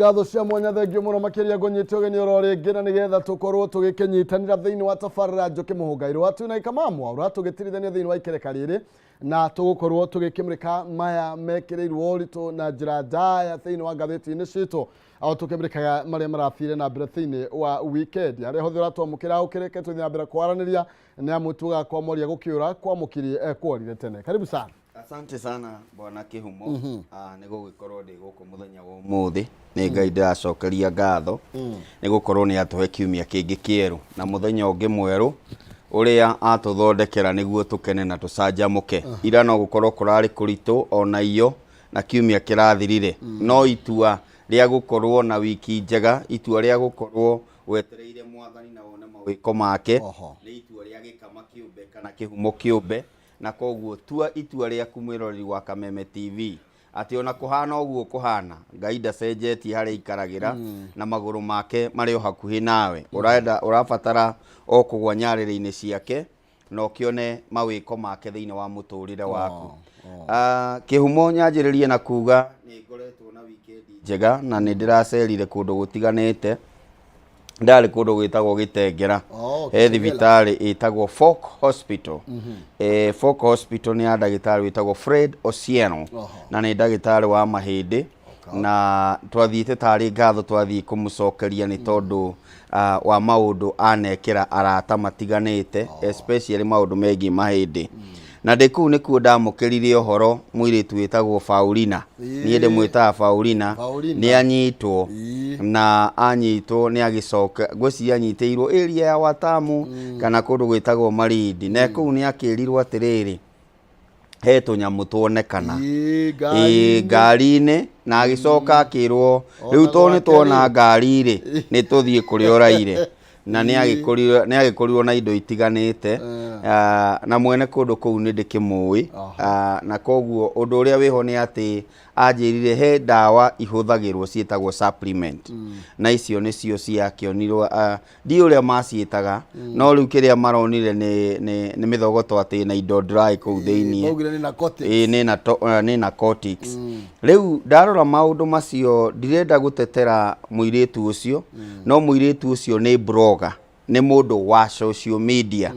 ngatho cia mwanya thengio muno makiria ngonyite ogeni orore ngina nigetha tukorwo tugikenyitanira thiini wa tafarira NJUKI MUHUNGA IRUA tuna ikamamwa ura tugitirithania thiini wa ikereka riri na tugukorwo tugikimrika maya mekirirwo uritu na njira ndaya thiini wa ngathiti-ini citu ao tukimrikaga maria marafire na mbere thiini wa weekend aria hothira twamukira ukireke tuthi na mbere kwaraniria ni amutuga kwa moria gukiura kwa mukiri kworire tene. Karibu sana. Asante sana bwana Kihumo. Nigo gukorwo ndi guku muthenya wa umuthi ni ngai ndiracokeria ngatho ni gukorwo ni atuhe kiumia kingi kieru na muthenya ungi mweru uria atuthondekera niguo tukene na tucanjamuke. Ira no gukorwo kurari kuritu ona iyo na kiumia kirathirire no itua ria gukorwo na wiki njega, itua ria gukorwo wetereire mwathani na wone mawiko make ni itua ria gikama kiumbe kana Kihumo kiumbe na koguo tua itua riaku mwirori wa Kameme TV ati ona kuhana uguo kuhana ngai ndacenjetie hari ikaragira na maguru make mari o hakuhi nawe urabatara o kugwa nyarire-ini ciake no kione mawiko make thiini wa muturire waku. Kihumo nyanjiririe na kuga ni ngoretwo na weekend njega na ni ndiracerire kundu gutiganite. Ndari kundu gwitagwo Gitengera thibitari itagwo Folk Hospital. Folk Hospital ni ndagitari witagwo Fred Osieno na ni ndagitari wa mahindi na twathiite tari ngatho twathii kumucokeria ni tondu wa maundu anekera arata matiganite especially maundu megi mahindi na ndeku ni kuo ndamukirire ohoro mwiritu witagwo Paulina nie ndimwitaga Paulina ni anyitwo na anyitwo ni agicoka goci anyiteirwo area ya Watamu kana kundu gwitagwo Marindi na ku ni akirirwo atiriri he tunyamu tuonekana ngari-ini na agicoka akirwo riu to ni tuona ngari ri ni tuthie kuri oraire na ni agikorirwo na indo itiganite na mwene kundu kuu ni ndikimui na koguo undu uria wiho ni ati anjirire he dawa ihuthagirwo cietagwo supplement na icio nicio ciakionirwo ndi uria macietaga no riu kiria maronire ni mithogoto ati na indo dry kuu thiini ni narcotics. Riu ndarora maundu macio ndirenda gutetera muiritu ucio no muiritu ucio ni blogger ni mundu wa social media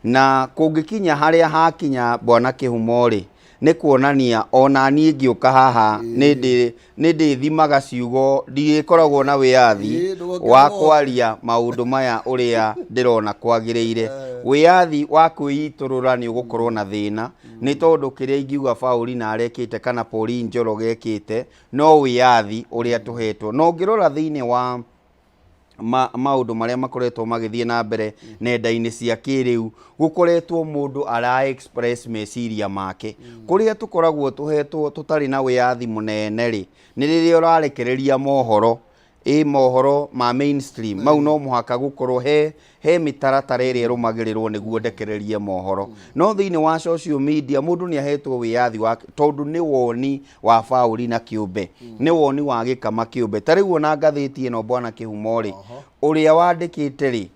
na kungikinya haria hakinya bwana Kihumo ri ni kuonania ona nie ngiuka haha ni ndithimaga ciugo ndikoragwo na wiathi wa kwaria maundu maya uria ndirona kwagiriire. Wiathi wa kwiiturura ni ugukorwo na thina ni tondu kiria ingiuga Paulina arekite kana Pauli Njoro gekite no wiathi uria tuhetwo no ngirora thiini wa maundu maria makoretwo magithie na mbere nenda-ini cia kiriu gukoretwo mundu ara express meciria make kuria tukoragwo tuhetwo tutari na wiathi munene ri ni riria urarekereria mohoro mohoro ma mainstream mau no muhaka gukorwo he mitaratara iria rumagirirwo niguo ndekererie mohoro no thiini wa social media mundu ni ahetwo wiathi wake tondu ni woni wa Paulina kiumbe ni woni wa gikama kiumbe tariu na ngathiti ino bwana Kihumo ri uria wandikite ri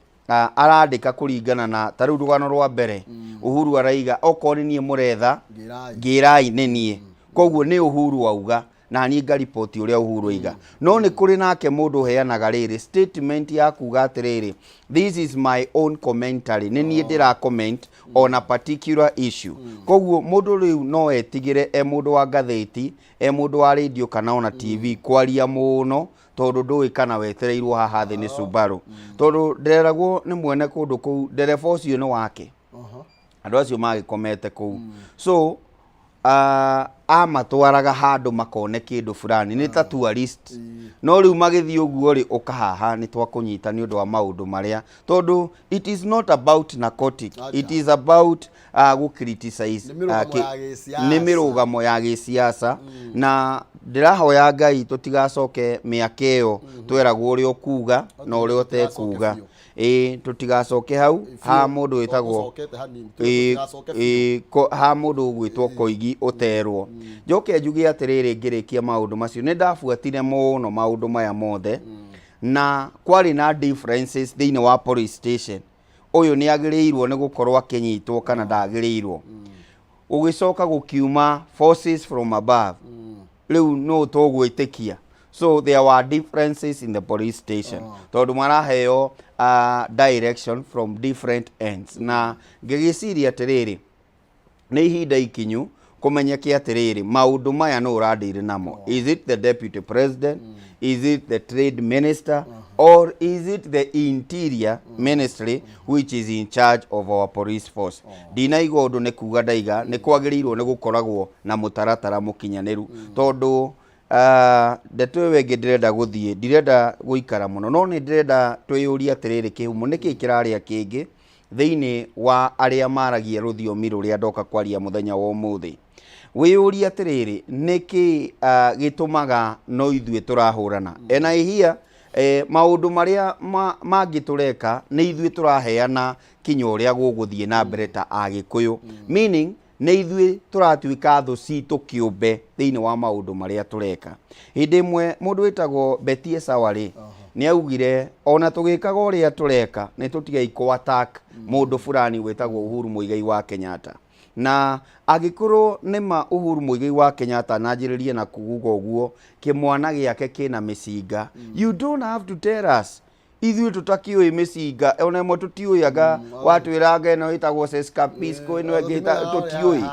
arandika kuringana na tariu rugano rwa mbere Uhuru araiga okoni nie muretha ngirai ni nie koguo ni Uhuru auga na ni ngaripoti uria Uhuru iga no ni kuri nake mundu heanaga riri statement ya kuga atiriri this is my own commentary ni nie ndira comment on a particular issue koguo mundu riu no etigire mundu wa ngathiti mundu wa radio kana ona TV kwaria muno tondu ndui kana wetereirwo haha thi ni Subaru tondu nderagwo ni mwene kundu kuu ndereba ucio ni wake andu acio magikomete kuu so amatwaraga handu makone kindu fulani ni ta tourist no riu magithii uguo ri ukahaha ni twakunyita ni undu wa maundu maria tondu it is not about narcotic it is about criticize ni mirugamo ya gisiasa na ndirahoya ngai tutigacoke miakeo tweragwo uri okuga na uri utekuga tutigacoke hau ha mundu witagwo ha mundu gwitwo Koigi uterwo njoke njuge atiriri ngirikia maundu macio ni ndafuatire muno maundu maya mothe na kwari na differences thiini wa police station uyu ni agirirwo ni gukorwo akinyitwo kana ndagirirwo ugicoka gukiuma forces from above riu no tugwitikia So there were differences in the police station. Tondu maraheo direction from different ends. Na ngegiciria atiriri ni ihinda ikinyu kumenyeke atiriri maundu maya no uradire namo. Is it the deputy president? Is it the trade minister? Or is it the interior ministry which is in charge of our police force? Ndinaigua undu ni kuga ndaiga ni kwagirirwo ni gukoragwo na mutaratara mukinyaniru tondu ndeto wengi ndirenda guthie ndirenda guikara muno no ni ndirenda twiyuria atiriri kihumo niki kiraria kingi thiini wa aria maragia ruthiomi ruria ndoka kwaria muthenya wa umuthi wiyuria atiriri niki gitumaga no ithue turahurana and I hear maundu maria mangitureka ni ithue turaheana kinya uria guguthie na mbere ta agikuyu meaning ni ithue turatuika thu citu kiumbe thiini wa maundu maria tureka hindi imwe mundu witagwo Betie Sawari ni augire ona tugikaga uria tureka ni tutigai ko attack mundu fulani witagwo Uhuru Muigai wa Kenyatta na agikorwo nima Uhuru Muigai wa Kenyatta najiririe na kuguga uguo kimwana giake kina micinga you don't have to tell us ithuĩ tutakiũĩ mĩcinga ona ĩmwe tutiũyaga watwĩraga ĩno ĩtagwo Sescapisco ĩno ĩngĩ tutiũĩ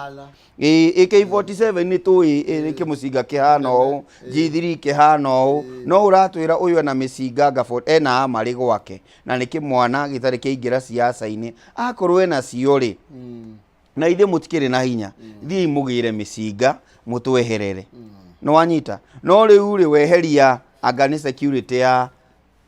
AK47 nĩ tũĩ nĩ kĩmũcinga kĩhana ũũ G3 kĩhana ũũ no ũratwĩra ũyũ ena mĩcinga ngabot ena marĩ gwake na nĩ kĩmwana gĩtarĩ kĩingĩra siasa-inĩ akorwo ena cio rĩ na ithe mũtikĩrĩ na hinya thiĩ mũgĩre mĩcinga mũtweherere no wanyita no rĩu rĩ weheria anga nĩ security ya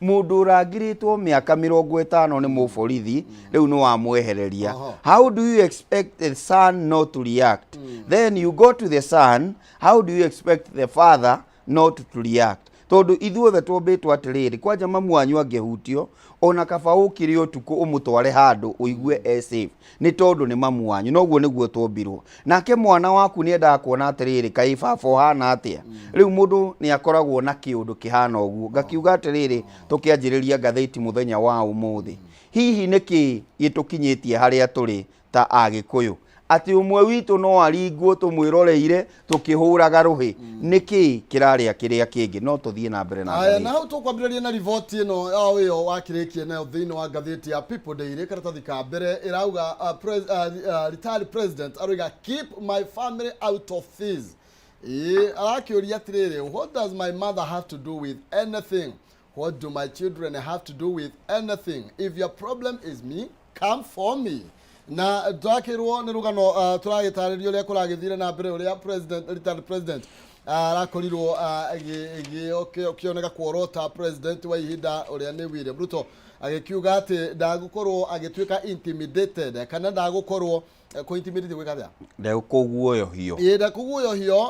mundu uragiritwo miaka 50 ni muborithi riu no amwehereria how do you expect the son not to react then you go to the son how do you expect the father not to react tondu ithuothe twambitwo atiriri kwanja mamu wanyu angehutio ona kaba ukiri utuku umutware handu uigue safe ni tondu ni mamu wanyu noguo niguo twombirwo nake mwana waku ni endaga kuona atiriri kai baba hana atia riu mundu ni akoragwo na kiundu kihana uguo ngakiuga atiriri tukianjiriria ngatheti muthenya wa umuthi hihi niki gitukinyitie haria turi ta agikuyu ati umwe witu no aringwo tumwiroreire tukihuraga ruhi niki kiraria kiria kingi no tuthie na mbere na aya na hau tukwambiriria na report ino yo wakirikie nayo thiini wa ngatheti ya People Daily karatathi ka mbere irauga retired president aruga keep my family out of this arakiuria atiriri what does my mother have to do with anything what do my children have to do with anything if your problem is me come for me na twakirwo ni rugano turagitaririo ria kuragithire na mbere uria president retired president arakorirwo kioneka kuorota president wa ihinda uria ni William Ruto agikiuga ati ndagukorwo agituika intimidated kana ndagukorwo ko intimidate gwikathia ndagukuguoyohio ndakuguoyohio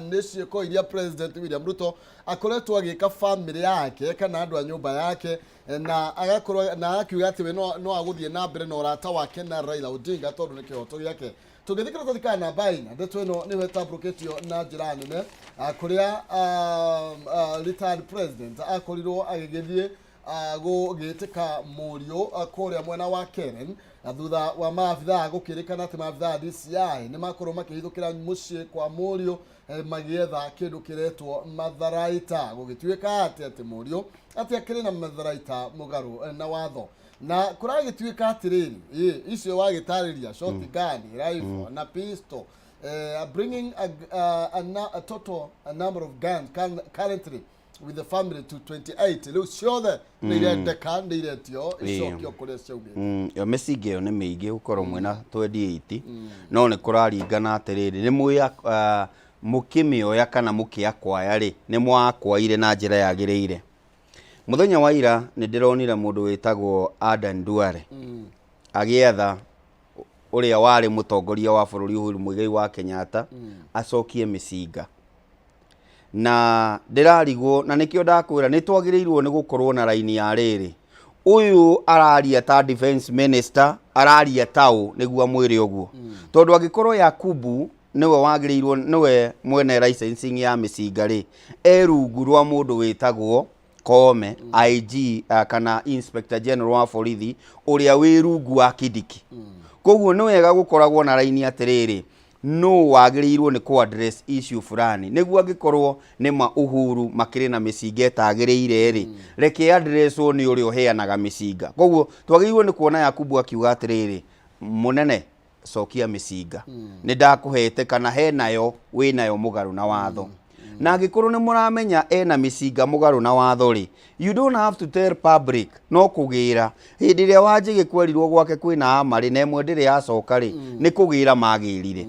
ni ciiko iria president William Ruto akoretwo agika family yake kana andu a nyumba yake na agakorwo na akiuga ati we no aguthie na mbere na urata wake na Raila Odinga tondu ni kihoto giake tugithikira tathika na baina ndeto ino ni wetabroketio na njira nene kuria retired president akorirwo agigithie gugitika murio kuria mwena wa Karen thutha wa maabitha gukirikana ati maabitha DCI ni makorwo makihithukira mucii kwa murio magietha kindu kiretwo matharaita gugituika ati murio ati akiri na matharaita mugaru na watho na kuragituika atiriri icio wagitariria shotgun rifle na pistol bringing a total number of guns currently with the family to 28 riu ciothe ni irendeka ni iretio icokio kuria ciaugite yo micinga yo ni miingi gukorwo mwena 28 no ni kuraringana atiriri ni muya mukimioya kana mukiakwaya ri ni mwakwaire na njira yagiriire muthenya wa ira ni ndironire mundu witagwo Adan Duale agietha uria wari mutongoria wa bururi Uhuru Muigai wa Kenyatta acokie micinga na ndirarigwo na nikio ndakwira ni twagiriirwo ni gukorwo na raini ya riri uyu araria ta defense minister araria tau niguo mwire uguo tondu agikorwo Yakubu niwe wagiriirwo niwe mwene licensing ya micinga ri erungu rwa mundu witagwo Kameme IG kana Inspector General wa borithi uria wi rungu wa Kidiki koguo ni wega gukoragwo na raini atiriri no wagĩrĩirwo nĩ ku address issue fulani nĩguo angĩkorwo nĩ ma Uhuru makĩrĩ na mĩcinga ĩtagĩrĩire rĩ reke addresswo nĩ ũrĩa ũheanaga mĩcinga koguo twagĩrĩirwo nĩ kuona Yakubu akiuga atĩrĩrĩ mũnene cokia mĩcinga nĩ ndakũhete kana he nayo wĩ nayo mũgarũ na watho na angĩkorwo nĩ mũramenya ena mĩcinga mũgarũ na watho rĩ you don't have to tell public no kũgĩra hĩndĩ ĩrĩa Wanjigi kwerirwo gwake kwĩna amarĩ na ĩmwe ndĩrĩ yacoka rĩ nĩ kũgĩra magĩrire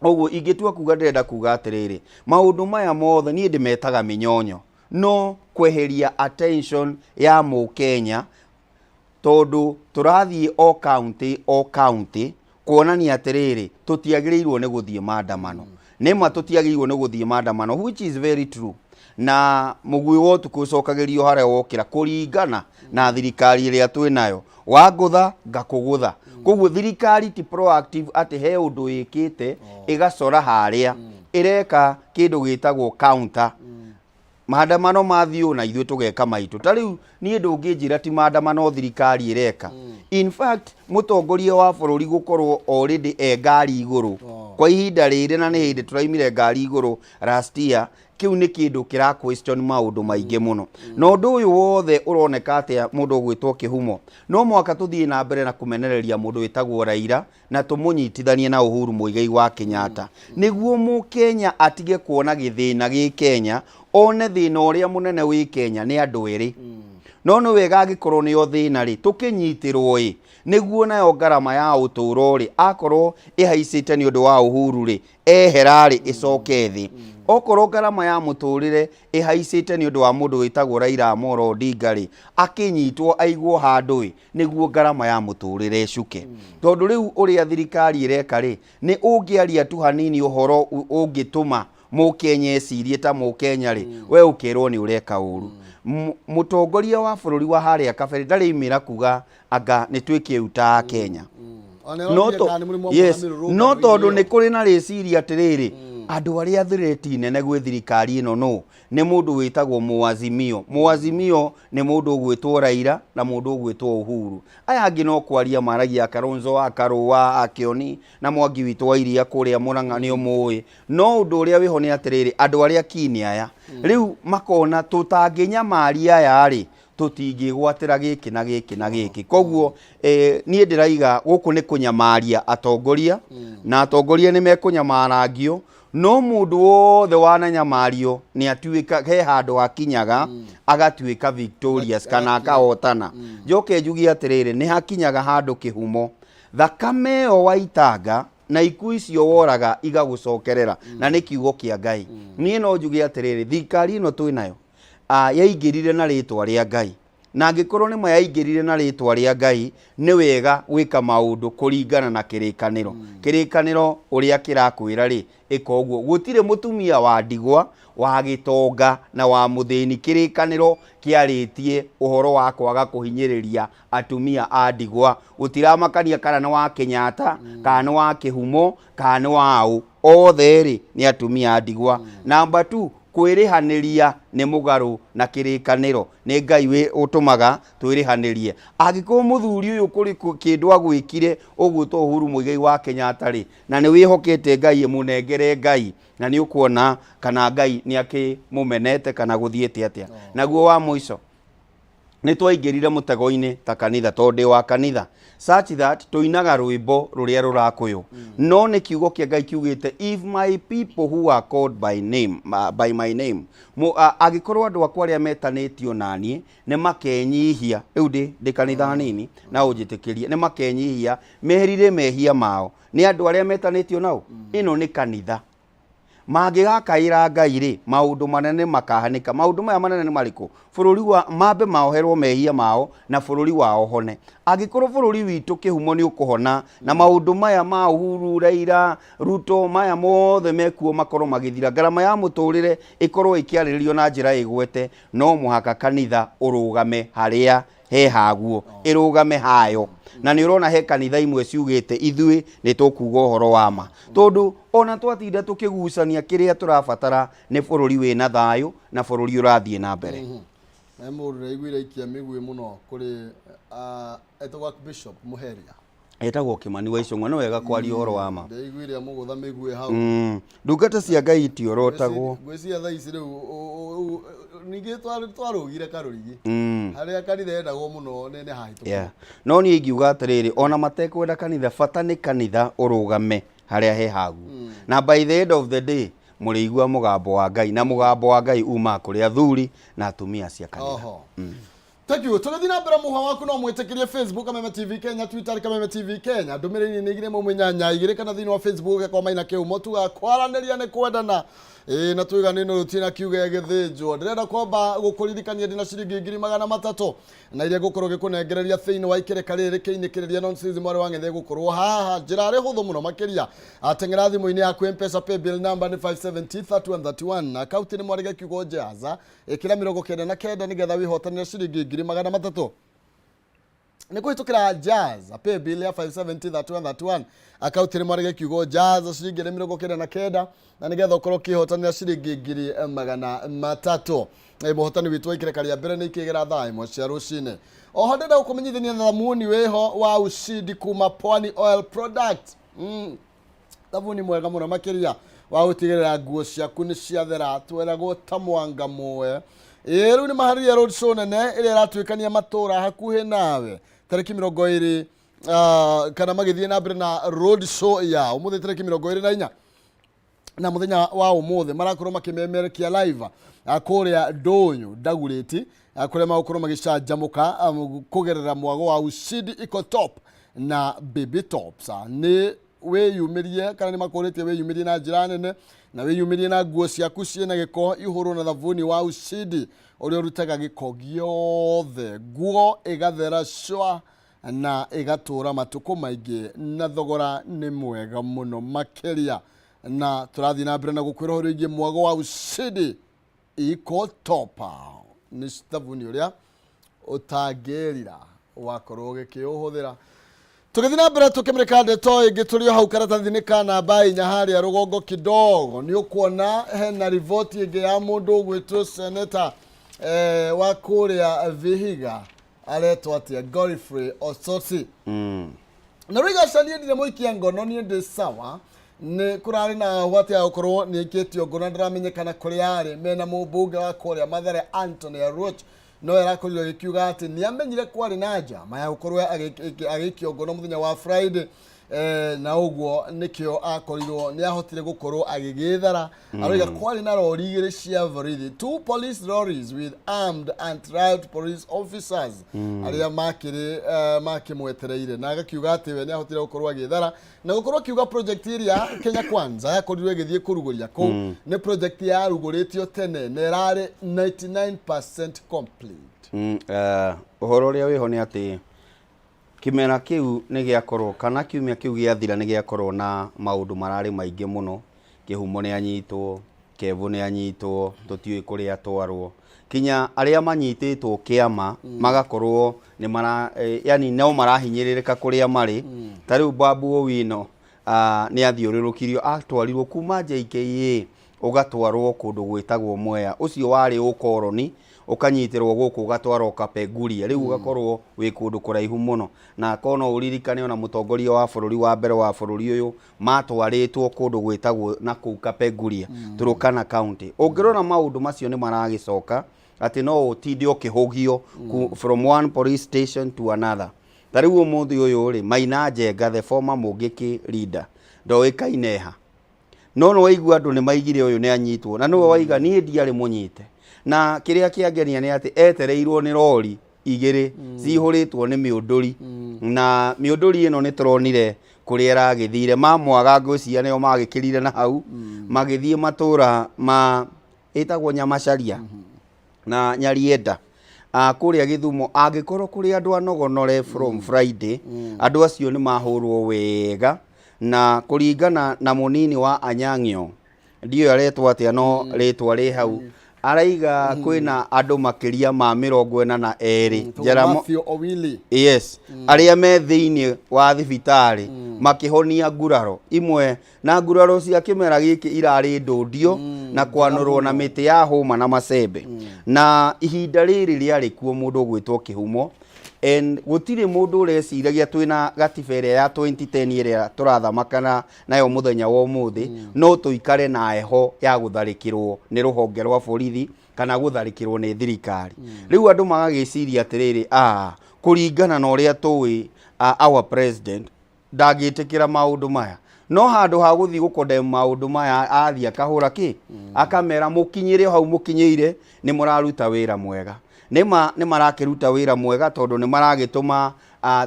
ũguo ingĩtua kuga ndĩrenda kuga atĩrĩrĩ maũndũ maya mothe niĩ ndĩmetaga mĩnyonyo no kweheria attention ya Mũkenya tondũ tũrathiĩ o county kuonania atĩrĩrĩ tũtiagĩrĩirwo nĩ gũthiĩ maandamano nema tũtiagĩrĩirwo nĩ gũthiĩ maandamano which is very true na mũgũĩ wa ũtukũ ũcokagĩrio harĩa wokĩra kũringana na thirikari ĩrĩa twĩnayo wangũtha ngakũgũtha koguo thirikari ti proactive atĩ he ũndũ ĩkĩte ĩgacora harĩa ĩreka kĩndũ gĩtagwo counter maandamano mathiũ na ithuĩ tũgeka maitũ ta rĩu niĩ ndũngĩnjĩra ti maandamano thirikari ĩreka in fact mũtongoria wa bũrũri gũkorwo already ngari igũrũ kwa ihinda rĩrĩ na nĩ hĩndĩ tũraimire ngari igũrũ last year kiu nĩ kĩndũ kĩra question maũndũ maingĩ mũno na ũndũ ũyũ wothe ũroneka atĩ mũndũ ũgwĩtwo Kĩhumo no mwaka tũthiĩ na mbere na kũmenereria mũndũ wĩtagwo Raila na tũmũnyitithanie na Uhuru Muigai wa Kenyatta nĩguo Mũkenya atige kuona gĩthĩna gĩ Kenya one thĩna ũrĩa mũnene wĩ Kenya nĩ andũ erĩ no nĩ wega angĩkorwo nĩo thĩna rĩ tũkĩnyitĩrwo nĩguo nayo ngarama ya ũtũũro rĩ akorwo ĩhaicĩte nĩ ũndũ wa Uhuru rĩ ehera rĩ ĩcoke thĩ okorwo ngarama ya mũtũũrĩre ĩhaicĩte nĩ ũndũ wa mũndũ wĩtagwo Raila Amolo Odinga rĩ akĩnyitwo aigwo handũ nĩguo ngarama ya mũtũũrĩre ĩcuke tondũ rĩu ũrĩa thirikari ĩreka rĩ nĩ ũngĩaria tu hanini ũhoro ũngĩtũma Mũkenya ecirie ta Mũkenya rĩ we ũkerwo nĩ ũreka ũru mũtongoria wa bũrũri wa harĩa kabere ndarĩ imĩra kuga anga nĩ twĩke uta Kenya no tondũ nĩ kũrĩ na rĩciria atĩrĩrĩ andũ arĩa thireti nene gwĩ thirikari ĩno no nĩ mũndũ wĩtagwo Mũazimio nĩ mũndũ ũgwĩtwo Raila na mũndũ ũgwĩtwo Uhuru aya angĩ no kwaria maragia Kalonzo Akarũa Akioni na Mwangi witũ wa iria kũrĩa Mũrang'a nĩ ũmũĩ no ũndũ ũrĩa wĩho nĩ atĩrĩrĩ andũ arĩa kini aya rĩu makona tũtangĩnyamaria aya rĩ tũtingĩgwatĩra gĩkĩ na gĩkĩ na gĩkĩ koguo niĩ ndĩraiga gũkũ nĩ kũnyamaria atongoria na atongoria nĩ mekũnyamarangio no mũndũ wothe wananyamario nĩ atuĩka he handũ akinyaga agatuĩka victorious kana akahotana njoke njugie atĩrĩrĩ nĩ hakinyaga handũ Kĩhumo thakame ĩyo waitanga na ikuũ icio woraga igagũcokerera na nĩ kiugo kĩa Ngai niĩ no njugie atĩrĩrĩ thirikari ĩno twĩnayo yaingĩrire na rĩtwa rĩa Ngai na angĩkorwo nĩ mayaingĩrire na rĩtwa rĩa Ngai nĩ wega gwĩka maũndũ kũringana na kĩrĩkanĩro ũrĩa kĩrakwĩra rĩ ĩka ũguo gũtirĩ mũtumia wa ndigwa wa gĩtonga na wa mũthĩni kĩrĩkanĩro kĩarĩtie ũhoro wa kwaga kũhinyĩrĩria atumia a ndigwa gũtiramakania kana nĩ wa Kenyatta kana nĩ wa Kĩhumo kana nĩ wa ũ othe rĩ nĩ atumia a ndigwa namba 2 kwĩrĩhanĩria nĩ mũgarũ na kĩrĩkanĩro nĩ Ngai ũtũmaga twĩrĩhanĩrie angĩkorwo mũthuri ũyũ kũrĩ kĩndũ agwĩkire ũgwĩtwo Uhuru Muigai wa Kenyatta rĩ na nĩ wĩhokete Ngai mũnengere Ngai na nĩ ũkuona kana Ngai nĩ akĩmũmenete kana gũthiĩte atĩa naguo wa mũico nĩ twaingĩrire mũtego-inĩ ta kanitha tondũ wa kanitha such that tũinaga rwĩmbo rũrĩa rũrakũywo no nĩ kiugo kĩa Ngai kiugĩte if my people who are called by my name agĩkorwo andũ akwa arĩa metanĩtio naniĩ nĩ makenyihia rĩu ndĩ kanitha nini na ũnjĩtĩkĩrie nĩ makenyihia merire mehia mao nĩ andũ arĩa metanĩtio nao ĩno nĩ kanitha mangĩgakaĩra Ngai rĩ maũndũ manene makahanĩka maũndũ maya manene nĩ marĩkũ bũrũri wa mambe maoherwo mehia mao na bũrũri wao hone angĩkorwo bũrũri witũ Kĩhumo nĩ ũkũhona na maũndũ maya ma Uhuru Raila Ruto maya mothe mekuo makorwo magĩthira ngarama ya mũtũũrĩre ĩkorwo ĩkĩarĩrĩrio na njĩra ĩgwete no mũhaka kanitha ũrũgame harĩa he haguo ĩrũgame hayo na nĩ ũrona he kanitha imwe ciugĩte ithuĩ nĩ tũkuga ũhoro wa ma tondũ ona twatinda tũkĩgucania kĩrĩa tũrabatara nĩ bũrũri wĩna thayũ na bũrũri ũrathiĩ na mbere mũndũ raiguire ikia mĩguĩ mũno kũrĩ etagwo Bishop Muheria etagwo Kimani wa Icũng'wa no wega kwaria ũhoro wa ma ndaiguire mũgũtha mĩgue hau ndungata cia Ngai itiorotagwo ngwĩciria thaa ici rĩu ningĩ twarũgire karũrigi harĩa kanitha endagwo mũno nĩ hahĩtũku no niĩ ingiuga atĩrĩrĩ ona matekwenda kanitha bata nĩ kanitha ũrũgame harĩa he hagu na by the end of the day mũrĩigua mũgambo wa Ngai na mũgambo wa Ngai uma kũrĩ athuri na atumia cia kanitha Thank you. Tugathi na mbere muha waku no mwĩtĩkĩrie Facebook Kameme TV Kenya, Twitter Kameme TV Kenya. Ndũmĩrĩri nĩ igire mũmenyanya igire kana thĩinĩ wa Facebook kwa maina kĩhumo tugakwaranĩria nĩ kwendana na twiganĩno rutina kiuge gĩthĩnjwo. Ndĩrenda kwamba gũkũririkania ndĩna ciringi 300 na iria ngũkorwo gĩkũnengereria thĩinĩ wa ikereka rĩrĩ kĩinĩkĩrĩria nonsense mwari wa ng'ethe gũkorwo haha njĩra rĩ hũthũ mũno makĩria ateng'era thimũ-inĩ yaku M-Pesa paybill number nĩ 5703131 na account nĩ mwarige kiugo jaza ĩkĩra 99 nĩgetha wĩhotanĩre ciringi 300 nĩ kũhĩtũkĩra jaza paybill ya 5703131 account nĩ mwarige kiugo jaza ciringi 99 na nĩgetha ũkorwo kĩhotanĩra ciringi 300 mũhotani witũ ikereka rĩa mbere nĩ ikĩgera thaa ĩmwe cia rũcinĩ. Oho ndĩrenda gũkũmenyithania thamuni wĩho wa ushindi kuma Pwani Oil Product. Thamuni mwega mũno makĩria wa gũtigĩrĩra nguo ciaku nĩ ciathera tweragwo ta mwanga muoe. Rĩu nĩ maharĩria road show nene ĩrĩa ĩratuĩkania matũra hakuhĩ nawe tarĩki 20 kana magĩthiĩ na mbere na road show ya ũmũthĩ tarĩki 24 na muthenya wa ũmũthĩ marakorwo makimemerekia live kũrĩa Ndũnyũ Ndagurĩti kũrĩa magũkorwo magĩcanjamũka kũgerera mwago wa ushindi Eco Top na Baby Tops. Nĩ wĩyumĩrie kana nĩ makũrĩtie wĩyumĩrie na njĩra nene na wĩyumĩrie na nguo ciaku ciĩna gĩko ihũrwo na thabuni wa ushindi ũrĩa ũrutaga gĩko gĩothe, nguo ĩgathera shwa na ĩgatũra matukũ maingĩ na thogora nĩ mwega mũno makĩria. Na tũrathiĩ na mbere na gũkwĩra ũhoro wĩgiĩ mwago wa ushindi Eco Top. Nĩ thabuni ũrĩa ũtangĩrira wakorwo ũgĩkĩũhũthĩra. Tũgĩthiĩ na mbere tũkĩmũrĩka ndeto ĩngĩ tũrĩ o hau karatathi-inĩ ka namba 4 harĩa rũgongo kidogo nĩ ũkuona hena riboti ĩngĩ ya mũndũ ũgwĩtwo seneta wa kũrĩa Vihiga aretwo atĩa Godfrey Osotsi. Na rĩu igacania ndire mũikia ngono niĩ ndĩ sawa nĩ kũrarĩ na wati ya gũkorwo nĩ ikĩtio ngono ndaramenyekana kũrĩa arĩ mena mũmbunge wa kũrĩa Mathare Anthony Aroch no yarakorirwo gĩkiuga atĩ nĩ amenyire kwarĩ na njama ya gũkorwo agĩikio ngono mũthenya wa Friday na ũguo nĩkĩo akorirwo nĩ ahotire gũkorwo agĩgĩthara aroiga kwarĩ na rori igĩrĩ cia borithi, 2 police lorries with armed and tried police officers arĩa makĩmwetereire na agakiuga atĩ we nĩ ahotire gũkorwo agĩthara na gũkorwo akiuga project ĩrĩa Kenya Kwanza yakorirwo ĩgĩthiĩ kũrugũria kũu nĩ project yarugũrĩtio tene na ĩrarĩ 99% complete. Ũhoro ũrĩa wĩho nĩ atĩ kimera kiu nĩ gĩakorwo kana kiumia kiu gĩathira nĩ gĩakorwo na maũndũ mararĩ maingĩ mũno. Kĩhumo nĩ anyitwo, Kevu nĩ anyitwo, tũtiũĩ kũrĩa atwarwo, kinya arĩa manyitĩtwo kĩama magakorwo nĩ yani no marahinyĩrĩrĩka kũrĩa marĩ. Ta rĩu Babu Owino nĩ athiũrũrũkirio atwarirwo kuma JKA ũgatwarwo kũndũ gwĩtagwo Mwea. Ũcio warĩ ũkoroni ũkanyitĩrwo gũkũ ũgatwarwo Kapenguria, rĩu ũgakorwo wĩ kũndũ kũraihu mũno. Na kono ũririkane ona mũtongoria wa bũrũri wa mbere wa bũrũri ũyũ matwarĩtwo kũndũ gwĩtagwo na kũu Kapenguria, Turkana County. Ũngĩrora maũndũ macio nĩ maragĩcoka atĩ no ũtinde ũkĩhũgio from one police station to another. Ta rĩu ũmũthĩ ũyũ rĩ Maina Njenga the former Mũngĩkĩ leader ndoĩkaine ha, no waigua andũ nĩ maigire ũyũ nĩ anyitwo na nĩwe waiga niĩ ndiarĩ mũnyite. Na kĩrĩa kĩangenia nĩ atĩ etereirwo nĩ rori igĩrĩ cihũrĩtwo nĩ mĩũndũri na mĩũndũri ĩno nĩ tũronire kũrĩa ĩragĩthire mamwaga ngwĩciria nĩo magĩkĩrire na hau magĩthiĩ matũra ĩtagwo Nyamacaria na Nyarienda kũrĩa Gĩthumo. Angĩkorwo kũrĩ andũ anogonore from Friday andũ acio nĩ mahũrwo wega na kũringana na mũnini wa Anyang'io ndiyo aretwo atĩa no rĩtwa rĩ hau araiga kwĩna andũ makĩria ma 42 Jaramo yes arĩa me thĩinĩ wa thibitarĩ makĩhonia nguraro imwe na nguraro cia kĩmera gĩkĩ irarĩ ndũndio na kwanũrwo na mĩtĩ ya hũma na macembe. Na ihinda rĩrĩ rĩarĩ kuo mũndũ gwĩtwo Kĩhumo and gutire mundu ureciragia twina gatiba ya 2010 iria turathamakana nayo muthenya wa umuthi no tuikare na heho ya gutharikirwo ni ruhonge rwa borithi kana gutharikirwo ni thirikari riu andu magagiciria atiriri kuringana na uria tuwi our president ndagitikira maundu maya no handu ha guthi gukondem maundu maya athia kahura ki akamera mukinyire hau mukinyeire ni muraruta wira mwega nima marakiruta wira mwega tondu ni maragituma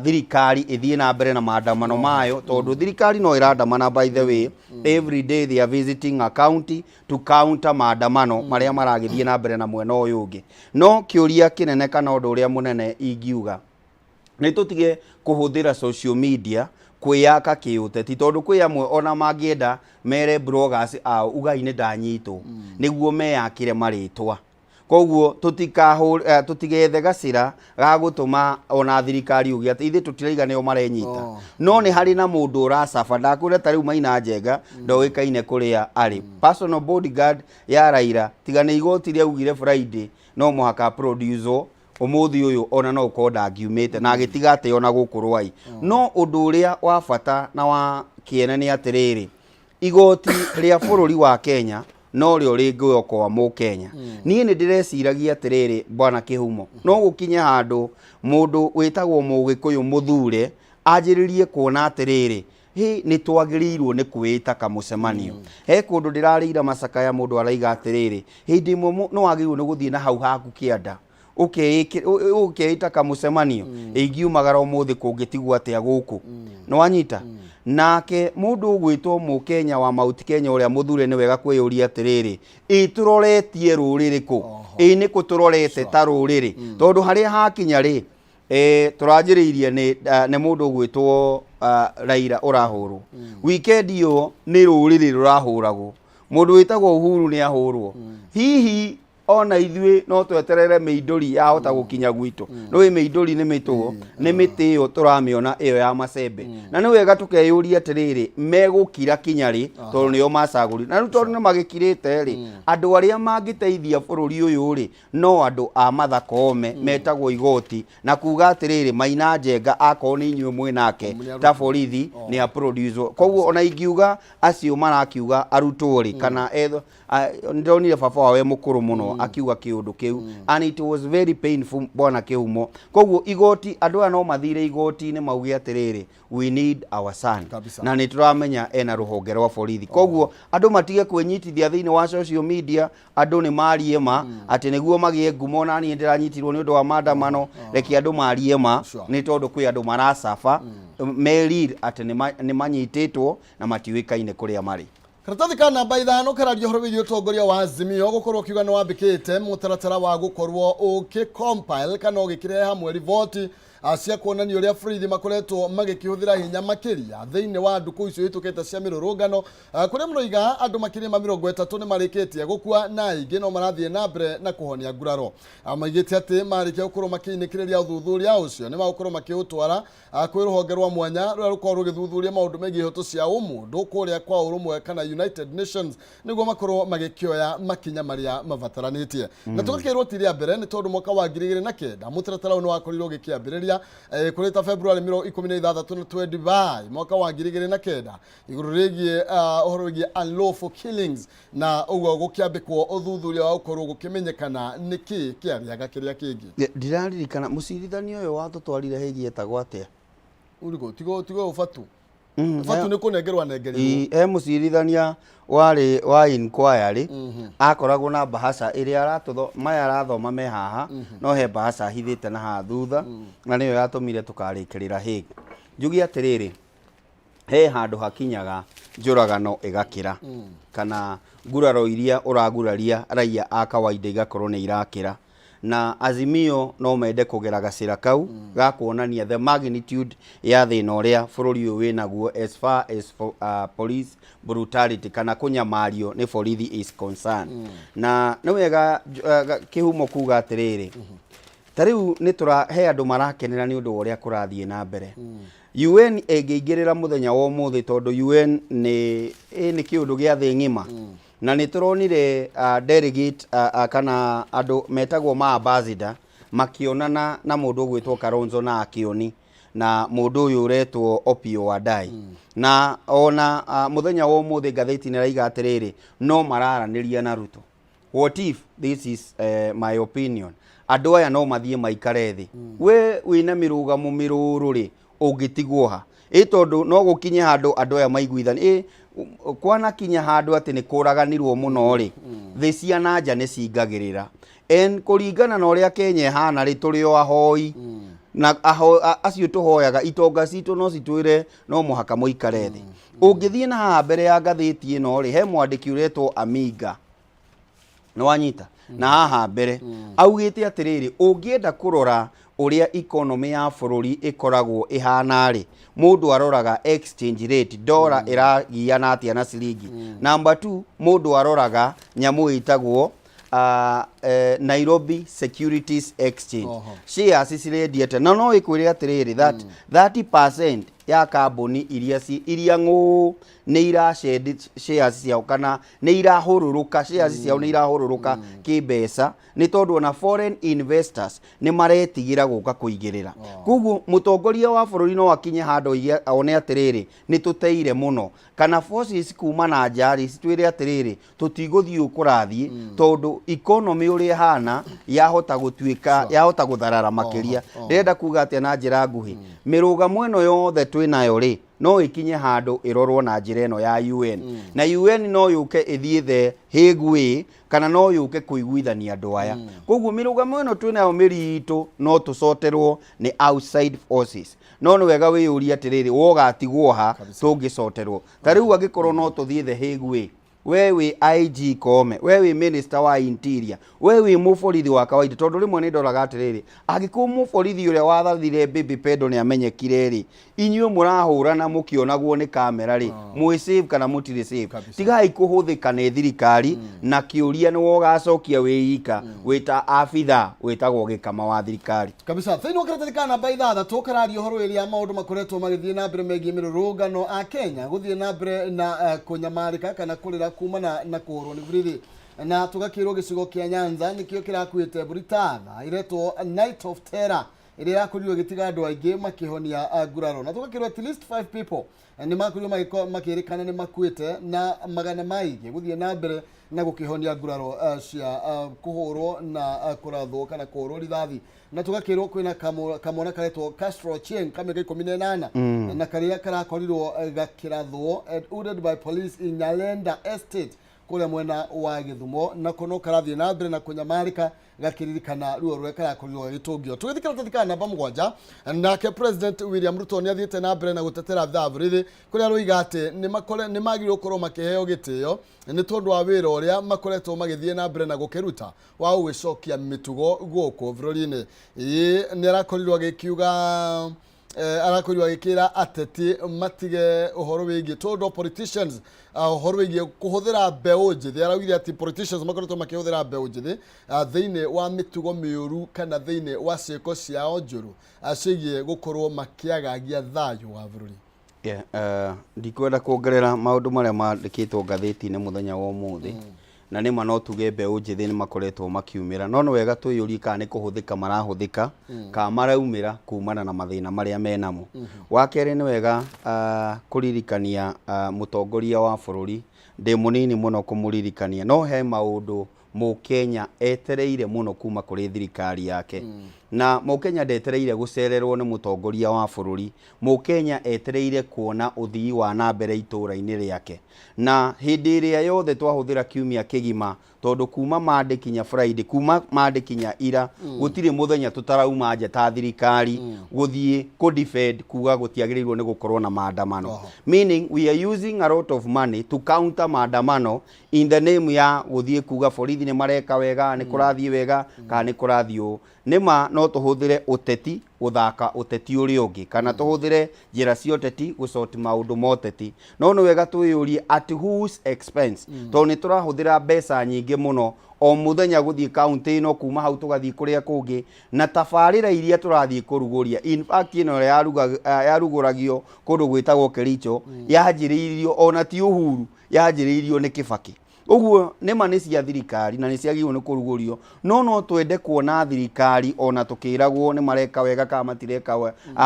thirikari ithie na mbere na maandamano mayo tondu thirikari no irandamana by the way every day they are visiting a county to counter maandamano maria maragithie na mbere na mwena uyu ungi no kiuria kinene kana undu uria munene ingiuga ni tutige kuhuthira social media kwiyaka kiuteti tondu kwi amwe ona mangienda mere bloggers ugai-ini ndanyitwo niguo meyakire maritwa koguo tutigethe gacira ga gutuma ona thirikari ugi ati ithe tutiraiga nio marenyita no ni hari na mundu uracafa ndakwira ta riu Maina Njenga ndoikaine kuria ari personal bodyguard ya Raila tiga ni igoti ria ugire Friday no muhaka producer umuthi uyu ona no ukonda ngiumite na agitiga ate ona gukurwai no undu uria wa bata na wa kiene ni atiriri igoti ria bururi wa Kenya no rio ringo kwa mu Kenya nie ni ndireciragia atiriri bwana Kihumo no gukinya handu mundu witagwo Mugikuyu muthure anjiririe kuona atiriri ni twagirirwo ni kwita kamucemanio he kundu ndirarira macakaya mundu araiga atiriri hindi mo no agirwo ni guthie na hau haku kianda ukeita kamucemanio ingiumagara umuthi kungitigwo atia guku no anyita nake mundu ugwitwo mu Kenya wa Mount Kenya uria muthure ni wega kwiyuria atiriri turoretie ruriri ku ni kuturorete ta ruriri tondu haria hakinya ri turanjiriirie ni mundu ugwitwo Raila urahurwo weekend yo ni ruriri rurahuragwo mundu witagwo Uhuru ni ahurwo hihi ona ithue no tweterere meidori ya hota gukinya gwitu no meidori ni mitwo ni miti yo turamiona iyo ya macembe na ni wega tukeyuria atiriri megukira kinyari tondu niyo macaguri na tondu ni magikirite ri andu aria mangiteithia bururi uyu ri no andu a mathakome metagwo igoti na kuga atiriri Maina Njenga akoo ni inywe mwe nake ta borithi ni a producer koguo ona ingiuga acio marakiuga arutwo ri kana ndonire baba wawe mukuru muno akiuga kiundu kiu and it was very painful bwana Kihumo koguo igoti andu no mathire igoti ni maugi atiriri we need our son na ni turamenya ena ruhonge rwa borithi koguo andu matige kwenyitithia thiini wa social media andu ni mariema ati niguo magie ngumo na ni ndiranyitirwo ni undu wa maandamano reki andu mariema ni tondu kwi andu maracafa merir ati ni manyititwo na matiwikaine kuria mari karatathi ka namba 5 karario horo wigi utongoria wa Azimio gukorwo kiuga no wambikite mutaratara wa gukorwo compile kana ugikire hamwe rivoti acia kuonania uria borithi makoretwo magikihũthĩra hinya makiria thĩinĩ wa ndukũ icio itukĩte cia mĩrũrũngano kuria mũroiga andu makiria ma 30 ni marĩkĩtie gũkua na ingĩ no marathiĩ na mbere na kũhonia nguraro maigĩte atĩ marĩkia gũkorwo makĩinĩkĩrĩria ũthuthuria ũcio ni magũkorwo makĩũtwara kwĩ rũhonge rwa mwanya rũrĩa rũkorwo rũgĩthuthuria maũndũ megiĩ ihooto cia ũmũndũ kũrĩa kwa ũrũmwe kana United Nations nĩguo makorwo magĩkĩoya makinya marĩa mabataranĩtie na tũgakĩrwo ti rĩa mbere nĩ tondũ mwaka wa 2009 mũtaratara ũyũ nĩ wakorirwo ũgĩkĩambĩrĩria kuri ta February 16 na 25 mwaka wa 2009 iguru rĩgiĩ ũhoro wĩgiĩ unlawful killings na ũguo gũkĩambĩkwo ũthuthuria wa gũkorwo gũkĩmenyekana nĩkĩ kĩarĩaga kĩrĩa kĩngĩ ndiraririkana mũcirithania ũyũ watũtwarire hĩgiĩ etagwo atĩa urigo tigo ũbatu ũbatu nĩ kũnengerwa nengerirwo mũcirithania wa inquiry akoragwo na bahasha iria maya arathoma me haha no he bahasha hithite na ha thutha na niyo yatumire tukarikirira hig njugi atiriri he handu hakinyaga njuragano igakira kana nguraro iria uraguraria raia a kawaida igakorwo ni irakira na Azimio no mende kugera gacira kau ga kuonania the magnitude ya thina uria bururi uyu winaguo as far as police brutality kana kunyamario ni borithi is concerned na ni wega Kihumo kuga atiriri tariu ni turahe andu marakenera ni undu uria kurathie na mbere UN engĩingĩrĩra muthenya wa umuthi tondu UN ni kiundu gia thi ngima na ni turonire delegate kana andu metagwo ma ambassador makionana na mundu gwitwo Karonzo na Akioni na mundu uyu uretwo Opio Wadai na ona muthenya wa umuthi ngatheti niraiga atiriri no mararaniria na Ruto. What if this is my opinion? Andu aya no mathie maikare thi we wina mirugamo miruru ri ungitigwo ha tondu no gukinye handu andu aya maiguithani kwana kinya handu ati ni kuraganirwo muno ri thi cia nanja ni cingagirira en kuringana na uria Kenya hana ri turi o ahoi na acio tuhoyaga itonga citu no citwire no muhaka muikare thi ungithie na haha mbere ya ngatheti ino ri he mwandiki uretwo Amiga no wanyita na haha mbere augite atiriri ungienda kurora uria economy ya bururi ikoragwo ihana ri mundu aroraga exchange rate dollar iragiana atia na ciringi. Number 2 mundu aroraga nyamu itagwo Nairobi Securities Exchange shares cirendiete na no ikwire atiriri that 30% ya kambuni iria ng'u ni irashed shares ciao kana ni irahururuka shares ciao ni irahururuka kibesa ni tondu na foreign investors ni maretigira guka kuigirira. Kuguo mutongoria wa bururi no akinye hando one atiriri ni tuteire muno kana forces kuma na njari citwire atiriri tutigũthii ukurathie tondu economy uri hana yahota gutwika yahota gutharara makiria. Ndenda kuga ati na njira nguhi mirugamo eno yothe twinayo ri no ikinye handu irorwo na njira eno ya UN na UN no yuke ithie the Hague kana no yuke kuiguithania andu aya. Koguo mirugamo eno twinayo miritu no tucoterwo ni outside forces no no wega wiyuria atiriri wogatigwo ha tungicoterwo tariu agikorwo no tuthie the Hague wewe IG Kameme wewe minister wa interior wewe muforithi wa kawaida tondu rimwe ni ndoraga atiriri agiku muforithi uria wathathire baby pedo ni amenyekire ri inyuo murahurana mukionagwo ni kamera ri mwe save kana mutire save tigai kuhuthika ni thirikari na kiuria ni wogacokia wiika wita afitha witagwo gikama wa thirikari kabisa. Thino karatarikana baitha tukarario horo iria maundu makoretwo magithie na mbere megie mirurungano a Kenya guthie na mbere na kunyamarika kana kurira kumana na kuhurwo ni burithi na tugakirwo gicigo kia Nyanza nikio kirakuite Britannia iretwo Night of Terror iria yakorirwo gitiga andu aingi makihonia nguraro na tugakirwo at least 5 people ni makorirwo makirikana ni makuite na magana maigi guthie na mbere na gukihonia nguraro cia kuhurwo na kurathwo kana kuhurwo rithathi na tugakirwo kwina kamona karetwo Castro Chien kamega 18 na karia karakorirwo gakirathwo ordered by police in Nyalenda Estate kule mwena wa Githumo na kono karathie na mbere na kunyamarika gakiririkana ruo rwe karakorirwo gitungio. Twithikira tathikana namba 7 nake President William Ruto ni athiete na mbere na gutetera thavurithi kuria ruiga ati ni magirwo korwo makiheo gitio ni tondu wa wira uria makoretwo magithie na mbere na gukiruta wa ugicokia mitugo guku bururi-ini. Ni arakorirwo agikiuga arakorirwo agikira ateti matige uhoro wigi tondu politicians uhoro wigi kuhuthira mbeu njithi araugira ati politicians makoretwo makihuthira mbeu njithi thiini wa mitugo miuru kana thiini wa ciiko ciao njuru acigie gukorwo makiagagia thayu wa bururi. Ndikwenda kuongerera maundu maria mandikitwo ngatheti-ini muthenya wa umuthi na nima no tuge mbeu njithi ni makoretwo makiumira no wega tuyuri kana ni kuhuthika marahuthika ka maraumira kumana na mathina maria menamo. Wa keri ni wega kuririkania mutongoria wa bururi ndi munini muno kumuririkania no he maundu Mukenya etereire muno kuma kuri thirikari yake na Mukenya ndetereire gucererwo ni mutongoria wa bururi. Mukenya etereire kuona uthii wa na mbere itura-ini riake na hindi iria yothe twahuthira kiumia kigima tondu kuma mande kinya Friday kuma mande kinya ira gutire muthenya tutarauma nje ta thirikari guthie ku defend kuga gutiagirirwo ni gukorwo na maandamano meaning we are using a lot of money to counter maandamano in the name ya guthie kuga borithi ni mareka wega ni kurathie wega kana ni kurathio nima no tuhuthire uteti uthaka uteti uri ungi kana tuhuthire njira cia uteti gucoti maundu moteti no no wega tuyurie at whose expense to ni turahuthira mbeca nyingi muno o muthenya guthie county ino kuma hau tugathie kuria kungi na tafarira iria turathie kuruguria in fact ino yaruguragio kundu gwitagwo Kericho yanjiriirio ona ti Uhuru yanjiriirio ni Kibaki Uguo nĩma nĩ cia thirikari na nĩ ciagĩrĩirwo nĩ kũrugũrio, no twende kuona thirikari ona tũkĩragwo nĩ mareka wega kana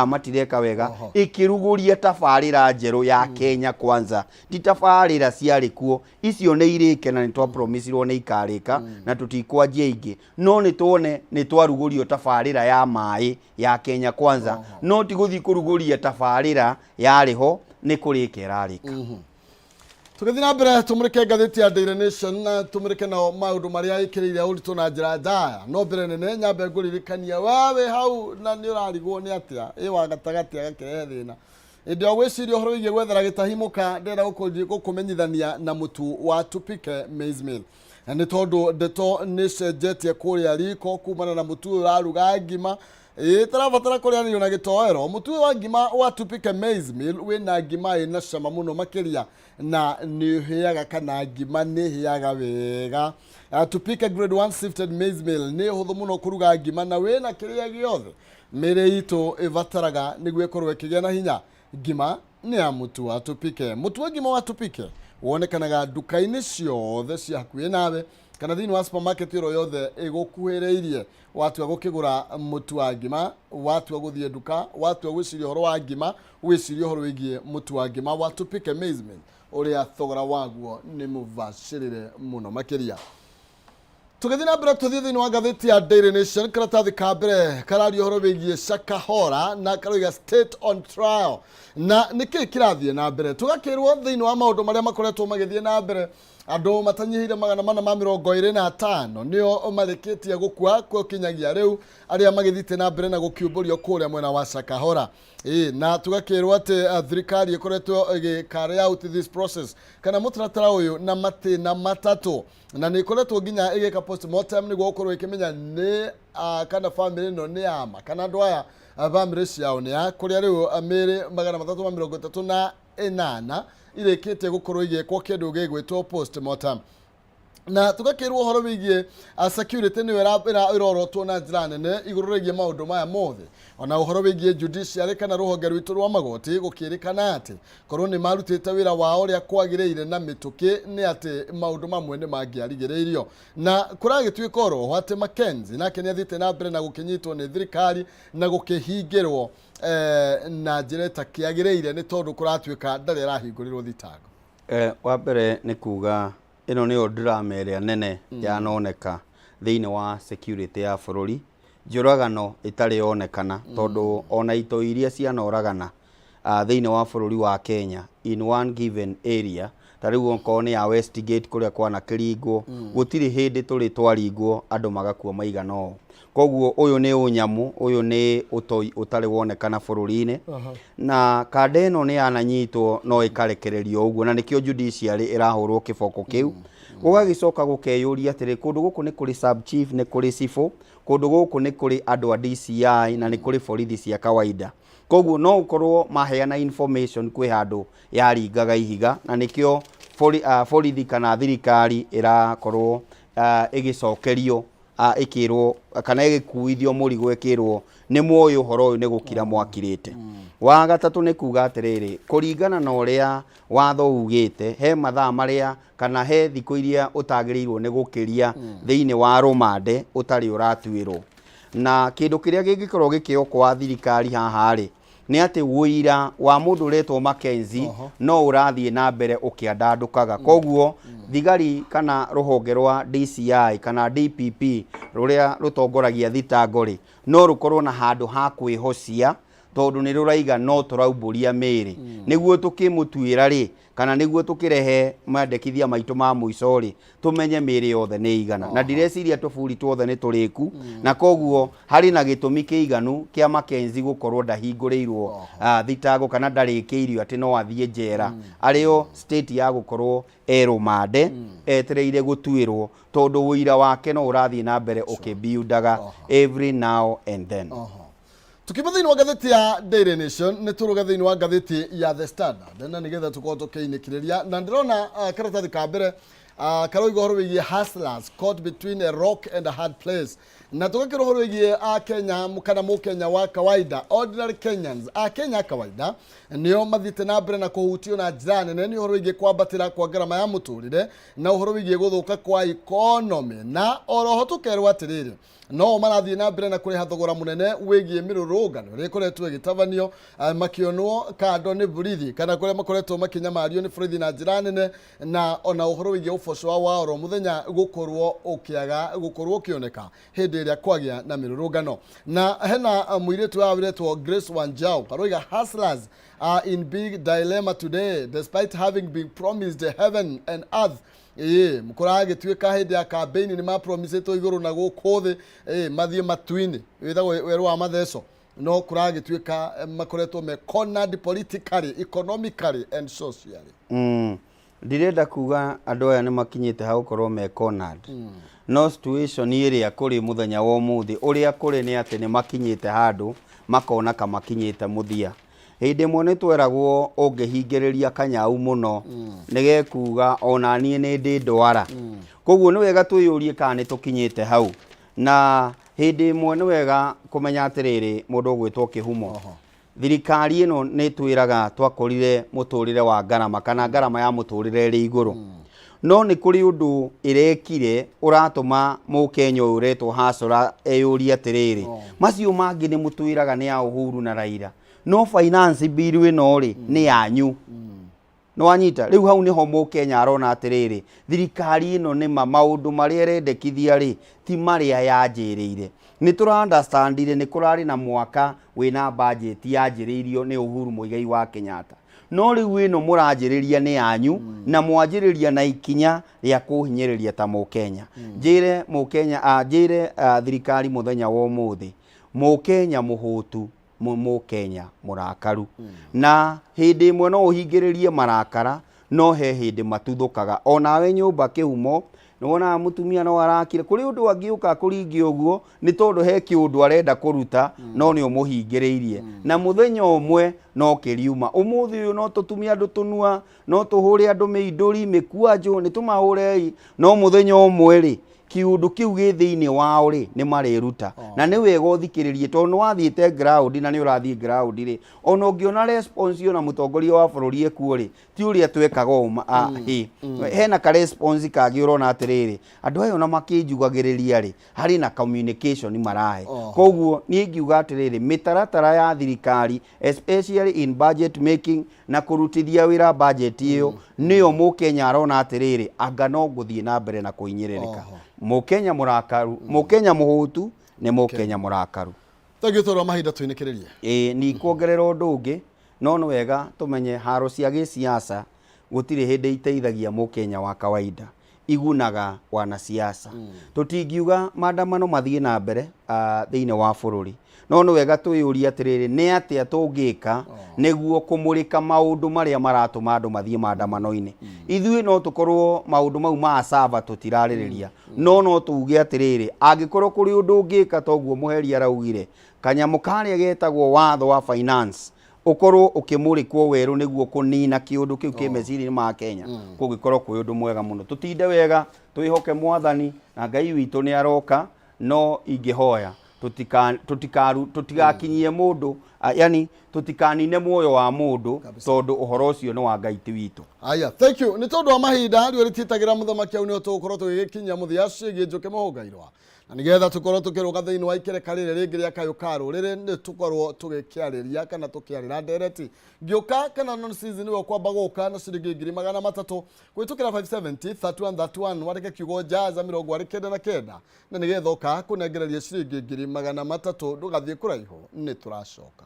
matireka wega ĩkĩrugũria tabarĩra njerũ ya Kenya Kwanza. Ti tabarĩra ciarĩ kuo, icio nĩ irĩke na nĩ twa promise-irwo nĩ ikarĩka na tũtikwanjia ingĩ, no nĩ tuone nĩ twarugũrio tabarĩra ya maĩ ya Kenya Kwanza, no ti gũthiĩ kũrugũria tabarĩra yarĩho nĩ kũrĩka ĩrarĩka. Tugethi na mbere tumurike ngathĩti ya Daily Nation na tumurike na maundu maria ikiriire ũritũ na njĩra ndaya. No mbere nene nyambe ngũririkania wawe hau na nĩ ũrarigwo nĩ atĩa wa gatagati agakirehe thĩna. Ĩndĩ ogwĩciria ũhoro wĩgiĩ gwethera gĩtahimũka ndĩrenda gũkũmenyithania na mũtu wa Tupike Maize Meal. Nĩ tondũ ndeto nĩ cenjetie kũrĩa riko kumana na mũtu ũyũ ũraruga ngima tarabatara kũrĩanĩrio na gĩtoero. Mũtu wa ngima wa Tupike Maize Meal wĩna ngima ĩna cama mũno makĩria na nĩ hĩaga kana ngima nĩ hĩaga wega. Tupike Grade 1 Sifted Maize Meal nĩ hũthũ mũno kũruga ngima na wĩna kĩrĩa gĩothe mĩrĩ itũ ĩbataraga nĩguo ĩkorwo ĩkĩgĩa na hinya. Ngima nĩ ya mũtu wa Tupike. Mũtu wa ngima wa Tupike wonekanaga duka-inĩ ciothe cia hakuhĩ nawe kana thĩinĩ wa supermarket ĩro yothe ĩgũkuhĩrĩirie. Watua gũkĩgũra mũtu wa ngima, watua gũthiĩ duka, watua gwĩciria ũhoro wa ngima, wĩciria ũhoro wĩgiĩ mũtu wa ngima wa Tupike Maize Meal ũrĩa thogora waguo nĩ mũbacĩrĩre mũno makĩria. Tũgĩthiĩ na mbere tũthiĩ thĩinĩ wa ngathĩti ya Daily Nation, karatathi ka mbere kararia ũhoro wĩgiĩ Shakahora na karoiga state on trial. Na nĩkĩ kĩrathiĩ na mbere? Tũgakĩrwo thĩinĩ wa maũndũ marĩa makoretwo magĩthiĩ na mbere, andũ matanyihĩire 425 nĩo marĩkĩtie gũkua gũkinyagia rĩu, arĩa magĩthiĩte na mbere na gũkiũmbũrio kũrĩa mwena wa Shakahora. Na tugakĩrwo atĩ thirikari ĩkoretwo ĩgĩcarry out this process kana mũtaratara ũyũ na matĩna matatũ, na nĩ ĩkoretwo nginya ĩgĩka postmortem nĩguo gũkorwo ĩkĩmenya nĩ kana family ĩno nĩ ama kana andũ aya family ciao nĩ ya kũrĩa rĩu mĩrĩ 338 irĩkĩtie gũkorwo igĩkwo kĩndũ gĩgwĩtwo postmortem. Na tugakĩrwo ũhoro wĩgiĩ security nĩyo ĩrorotwo na njĩra nene igũrũ rĩgiĩ maũndũ maya mothe. Ona ũhoro wĩgiĩ judiciary kana rũhonge rwitũ rwa magoti gũkĩrĩkana atĩ korwo nĩ marutĩte wĩra wao ũrĩa kwagĩrĩire na mĩtũkĩ nĩ atĩ maũndũ mamwe nĩ mangĩarigĩrĩirio. Na kũragĩtuĩka oro atĩ Mackenzie nake nĩ athiĩte na mbere na gũkĩnyitwo nĩ thirikari na gũkĩhingĩrwo na njĩra ĩtakĩagĩrĩire nĩ tondũ kũratuĩka ndarĩ arahingũrĩrwo thitango. Wa mbere nĩ kuga ĩno nĩyo drama ĩrĩa nene yanoneka thĩinĩ wa security ya bũrũri. Njũragano ĩtarĩ yonekana tondũ ona ito iria cianoragana thĩinĩ wa bũrũri wa Kenya in one given area, ta rĩu okorwo nĩ ya Westgate kũrĩa kwana kĩringwo gũtirĩ hĩndĩ tũrĩ twaringwo andũ magakua maigana ũũ. Koguo ũyũ nĩ ũnyamũ, ũyũ nĩ ũtoi ũtarĩ wonekana bũrũri-inĩ. Na kanda ĩno nĩ yananyitwo no ĩkarekererio ũguo, na nĩkĩo judiciary ĩrahũrwo kĩboko kĩu. Gũgagĩcoka gũkeyũria atĩrĩ kũndũ gũkũ nĩ kũrĩ sub chief, nĩ kũrĩ cibũ, kũndũ gũkũ nĩ kũrĩ andũ a DCI na nĩ kũrĩ borithi cia kawaida. Koguo no ũkorwo maheana information kwĩ handũ yaringaga ihiga, na nĩkĩo borithi kana thirikari ĩrakorwo ĩgĩcokerio ikirwo kana igikuithio mũrigo ikirwo nĩ muoyo ũhoro ũyũ nĩ gũkira mwakirĩte. Wa gatatũ nĩ kuga atĩrĩrĩ, kũringana na ũrĩa watho ugĩte he mathaa marĩa kana he thikũ iria ũtagĩrĩirwo nĩ gũkĩria thĩinĩ wa rũmande ũtarĩ ũratuĩrwo. Na kĩndũ kĩrĩa gĩngĩkorwo gĩkĩo kwa thirikari haha rĩ nĩ atĩ wũira wa mũndũ ũretwo Mackenzie no ũrathiĩ na mbere ũkĩandandũkaga. Koguo thigari kana rũhonge rwa DCI kana DPP rũrĩa rũtongoragia thitango rĩ no rũkorwo na handũ ha kwĩhocia tondũ nĩ rũraiga no tũraumbũria mĩrĩ nĩguo tũkĩmũtuĩra rĩ kana nĩguo tũkĩrehe mandekithia maitũ ma mũico rĩ tũmenye mĩrĩ yothe nĩ igana. Na ndireciria tũburi tuothe nĩ tũrĩku, na koguo harĩ na gĩtũmi kĩiganu kĩa Mackenzie gũkorwo ndahingũrĩirwo thitango kana ndarĩkĩirio atĩ no athiĩ njera, arĩo state ya gũkorwo erũmande etereire gũtuĩrwo tondũ wũira wake no ũrathiĩ na mbere ũkĩbuildaga every now and then. Tukiuma thĩinĩ wa ngathĩti ya Daily Nation nĩ tũrũga thĩinĩ wa ngathĩti ya The Standard na nĩgetha tũkorwo tũkĩinĩkĩrĩria, na ndĩrona karatathi ka mbere karoiga ũhoro wĩgiĩ hustlers caught between a rock and a hard place. na tugakira horo igie a Kenya mukana mu Kenya wa kawaida ordinary Kenyans a Kenya kawaida nio mathite na mbere na kuhutio na njira nene ni horo igie kwambatira kwa garama ya muturire na horo igie guthuka kwa economy na oroho tukerwa atiriri no marathie na mbere na kuriha thogora munene wigie mirurungano ri koretwo gitabanio makionwo kando ni burithi kana kuria makoretwo makinyamario ni burithi na njira nene na ona uhoro wigie uboco wa oro muthenya gukorwo ukioneka hindi iria kwagia na mirurungano na hena muiretu wa wiretwo Grace Wanjau aroiga hustlers are in big dilemma today despite having been promised heaven and earth mukorage tuika hindi ya campaign ni ma promise to iguru na gukuthi mathie matwini withago weru wa matheco no kurage tuika makoretwo me cornered politically economically and socially ndirenda kuga andu aya ni makinyite ha gukorwo me cornered no situation iria kuri muthenya wa umuthi uria kuri ni ati ni makinyite handu makona kamakinyite muthia hindi mone tweragwo ungihingiriria kanyau muno nige kuga ona nie ni ndi ndwara koguo ni wega twiyurie kana ni tukinyite hau na hindi mone wega kumenya atiriri mundu gwitwo kihumo thirikari ino ni twiraga twakorire muturire wa garama kana garama ya muturire ri iguru no ni kuri undu irekire uratuma mukenya uretwo hasora eyuria atiriri macio mangi ni mutwiraga ni ya Uhuru na Raila no finance bill wino ri ni yanyu no anyita riu hau niho mukenya arona atiriri thirikari ino ni maundu mari erendekithia ri ti maria yanjirire ni tura understand ire ni kurari na mwaka wina budget yanjiririo ni Uhuru Muigai wa Kenyatta no riu ino muranjiriria ni yanyu na mwanjiriria na ikinya ria kuhinyiriria ta mukenya njire mukenya njire thirikari muthenya wa umuthi mukenya muhutu mukenya murakaru na hindi imwe no uhingiririe marakara no he hindi matuthukaga onawe nyumba kihumo nona mutumia no arakire kuri undu angiuka kuringio guo ni tondu he kiundu arenda kuruta no ni umuhingiriirie na muthenya umwe no kiriuma umuthi uyu no tutumia andu tunua no tuhure andu meinduri mikuanjo ni tumahurei no muthenya umwe ri kiundu kiu gi thiini wao ri ni mariruta na ni wega uthikiririe tondu wathiite ground na ni urathie ground ri ona ungiona response yo na mutongoria wa bururi ekuo ri ti uria twekaga hena ka response kagi urona atiriri andu ayo na makinjugagiriria ri hari na communication marahe koguo ni ngiuga atiriri mitaratara ya thirikari especially in budget making na kurutithia wira budget iyo niyo mukenya arona atiriri anga no nguthie na mbere na kuinyiririka mukenya murakaru mukenya muhutu ni mukenya murakaru tagitoro mahinda twinikirerie ni kuongerera undu ungi no wega tumenye haro cia gisiasa gutire hindi iteithagia mukenya wa kawaida igunaga wana siasa tutingiuga maandamano mathie na mbere thiini wa bururi no wega tuyuria atiriri ni atia tungika niguo kumurika maundu maria maratuma andu mathie maandamano-ini ithui no tukorwo maundu mau ma sava tutiraririria no tuuge atiriri angikorwo kuri undu ungika toguo muheri araugire kanyamu karia getagwo watho wa finance ukorwo ukimurikwo weru niguo kunina kiundu kiu ki meciri ma Kenya kugikorwo kwi undu mwega muno tutinde wega twihoke mwathani na Ngai witu ni aroka no ingihoya tutigakinyie mundu yani tutikanine muoyo wa mundu tondu uhoro ucio ni wa Ngai ti witu aya thank you ni tondu wa mahinda ndio rititagira muthamaki au ni tukorwo tugikinya muthiaci njuke MUHUNGA IRUA na nigetha tukorwo tukiruga thiini wa ikereka riri ringi ria kayukaru riri ni tukorwo tugikiariria kana tukiarira ndereti ngioka kana non season we kwamba guka na ciringi 300 kwitukira 570 3131 wareke kiugo jaza 29 na nigetha uka kunengereria ciringi 300 ndugathie kuraiho ni turacoka